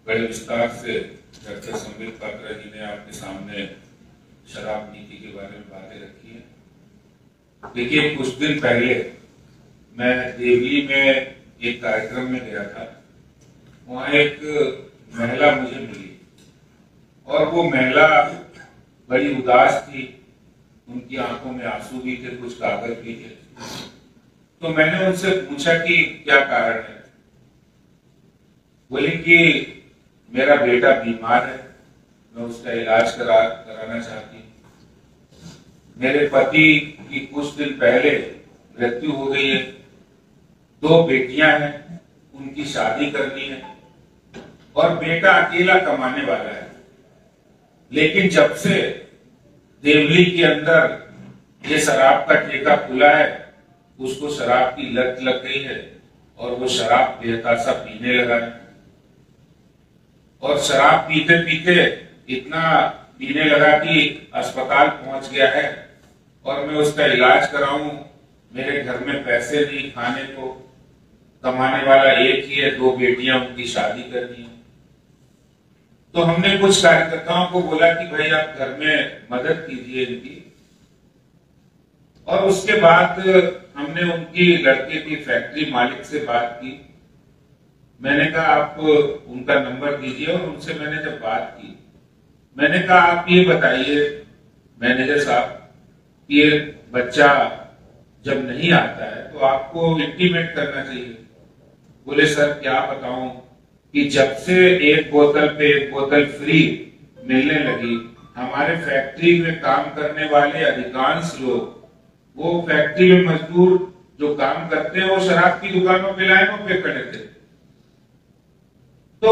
बड़े विस्तार से डॉक्टर संबित पात्रा जी ने आपके सामने शराब नीति के बारे में बातें रखी है। देखिए, कुछ दिन पहले मैं देवली में एक कार्यक्रम में गया था। वहां एक महिला मुझे मिली और वो महिला बड़ी उदास थी। उनकी आंखों में आंसू भी थे, कुछ कागज भी थे। तो मैंने उनसे पूछा कि क्या कारण है। बोली कि मेरा बेटा बीमार है, मैं उसका इलाज कराना चाहती हूँ। मेरे पति की कुछ दिन पहले मृत्यु हो गई है। 2 बेटियां हैं, उनकी शादी करनी है और बेटा अकेला कमाने वाला है। लेकिन जब से देवली के अंदर ये शराब का ठेका खुला है, उसको शराब की लत लग गई है और वो शराब बेतहाशा पीने लगा है। और शराब पीते पीते इतना पीने लगा कि अस्पताल पहुंच गया है और मैं उसका इलाज कराऊं। मेरे घर में पैसे नहीं, खाने को कमाने वाला एक ही है, 2 बेटियां, उनकी शादी करनी है। तो हमने कुछ कार्यकर्ताओं को बोला कि भाई आप घर में मदद कीजिए इनकी। और उसके बाद हमने उनकी लड़के की फैक्ट्री मालिक से बात की। मैंने कहा आप उनका नंबर दीजिए और उनसे मैंने जब बात की, मैंने कहा आप ये बताइए मैनेजर साहब, ये बच्चा जब नहीं आता है तो आपको इंटीमेट करना चाहिए। बोले सर क्या बताऊं कि जब से एक बोतल पे एक बोतल फ्री मिलने लगी, हमारे फैक्ट्री में काम करने वाले अधिकांश लोग, वो फैक्ट्री में मजदूर जो काम करते हैं, वो शराब की दुकानों पे लाइनों पे खड़े थे। तो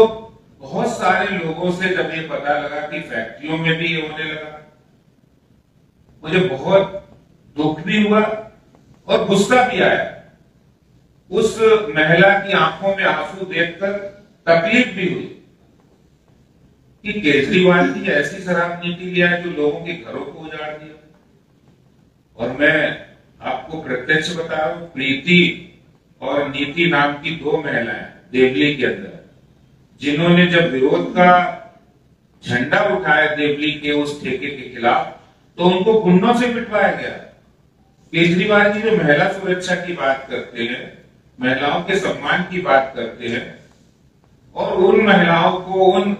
बहुत सारे लोगों से जब ये पता लगा कि फैक्ट्रियों में भी ये होने लगा, मुझे बहुत दुख भी हुआ और गुस्सा भी आया। उस महिला की आंखों में आंसू देखकर तकलीफ भी हुई कि केजरीवाल की ऐसी शराब नीति लिया है जो लोगों के घरों को उजाड़ दिया। और मैं आपको प्रत्यक्ष बता रहा हूं, प्रीति और नीति नाम की 2 महिलाएं देवली के अंदर, जिन्होंने जब विरोध का झंडा उठाया देवली के उस ठेके के खिलाफ, तो उनको गुंडों से पिटवाया गया। केजरीवाल जी जो महिला सुरक्षा की बात करते हैं, महिलाओं के सम्मान की बात करते हैं, और उन महिलाओं को, उन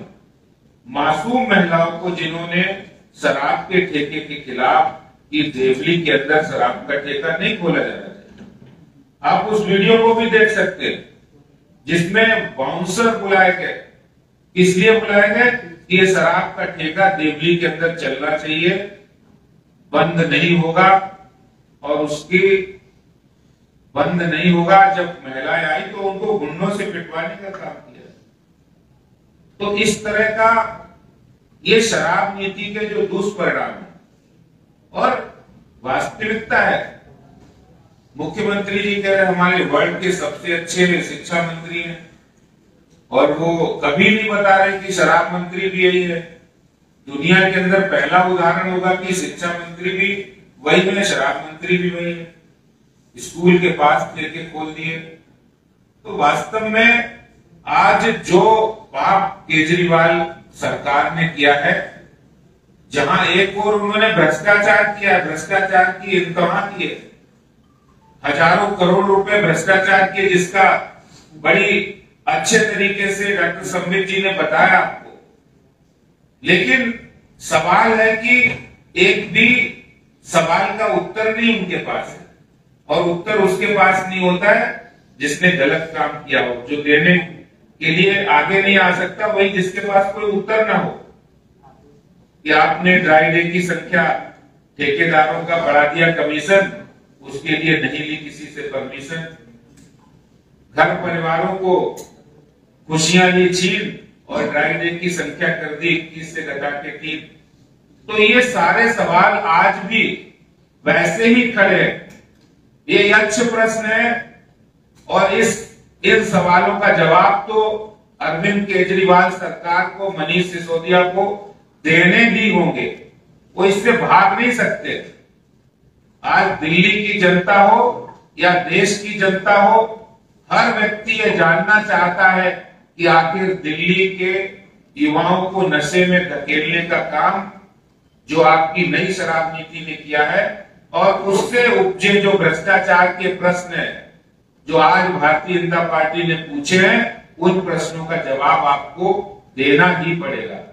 मासूम महिलाओं को जिन्होंने शराब के ठेके के खिलाफ, कि देवली के अंदर शराब का ठेका नहीं खोला जाना चाहिए। आप उस वीडियो को भी देख सकते हैं जिसमें बाउंसर बुलाए गए। इसलिए बुलाए गए कि ये शराब का ठेका देवली के अंदर चलना चाहिए, बंद नहीं होगा। और उसकी बंद नहीं होगा। जब महिलाएं आई तो उनको गुंडों से पिटवाने का काम किया। तो इस तरह का ये शराब नीति के जो दुष्परिणाम है और वास्तविकता है, मुख्यमंत्री जी कह रहे हमारे वर्ल्ड के सबसे अच्छे शिक्षा मंत्री हैं, और वो कभी नहीं बता रहे कि शराब मंत्री भी यही है। दुनिया के अंदर पहला उदाहरण होगा कि शिक्षा मंत्री भी वही है, शराब मंत्री भी वही है। स्कूल के पास ठेके खोल दिए। तो वास्तव में आज जो पाप केजरीवाल सरकार ने किया है, जहां एक और उन्होंने भ्रष्टाचार किया, भ्रष्टाचार की इंतहा की है, हजारों करोड़ रुपए भ्रष्टाचार किए, जिसका बड़ी अच्छे तरीके से डॉक्टर संबित जी ने बताया आपको। लेकिन सवाल है कि एक भी सवाल का उत्तर नहीं उनके पास है, और उत्तर उसके पास नहीं होता है जिसने गलत काम किया हो। जो देने के लिए आगे नहीं आ सकता वही जिसके पास कोई उत्तर ना हो। कि आपने ड्राई डे की संख्या ठेकेदारों का बढ़ा दिया, कमीशन, उसके लिए नहीं ली किसी से परमिशन, घर परिवारों को खुशियां ली छीन और ड्राई डे की संख्या कर दी 21 से घटा के 3। तो ये सारे सवाल आज भी वैसे ही खड़े हैं। ये यक्ष प्रश्न है और इन सवालों का जवाब तो अरविंद केजरीवाल सरकार को, मनीष सिसोदिया को देने भी होंगे। वो इससे भाग नहीं सकते। आज दिल्ली की जनता हो या देश की जनता हो, हर व्यक्ति ये जानना चाहता है कि आखिर दिल्ली के युवाओं को नशे में धकेलने का काम जो आपकी नई शराब नीति ने किया है और उससे उपजे जो भ्रष्टाचार के प्रश्न है जो आज भारतीय जनता पार्टी ने पूछे हैं, उन प्रश्नों का जवाब आपको देना ही पड़ेगा।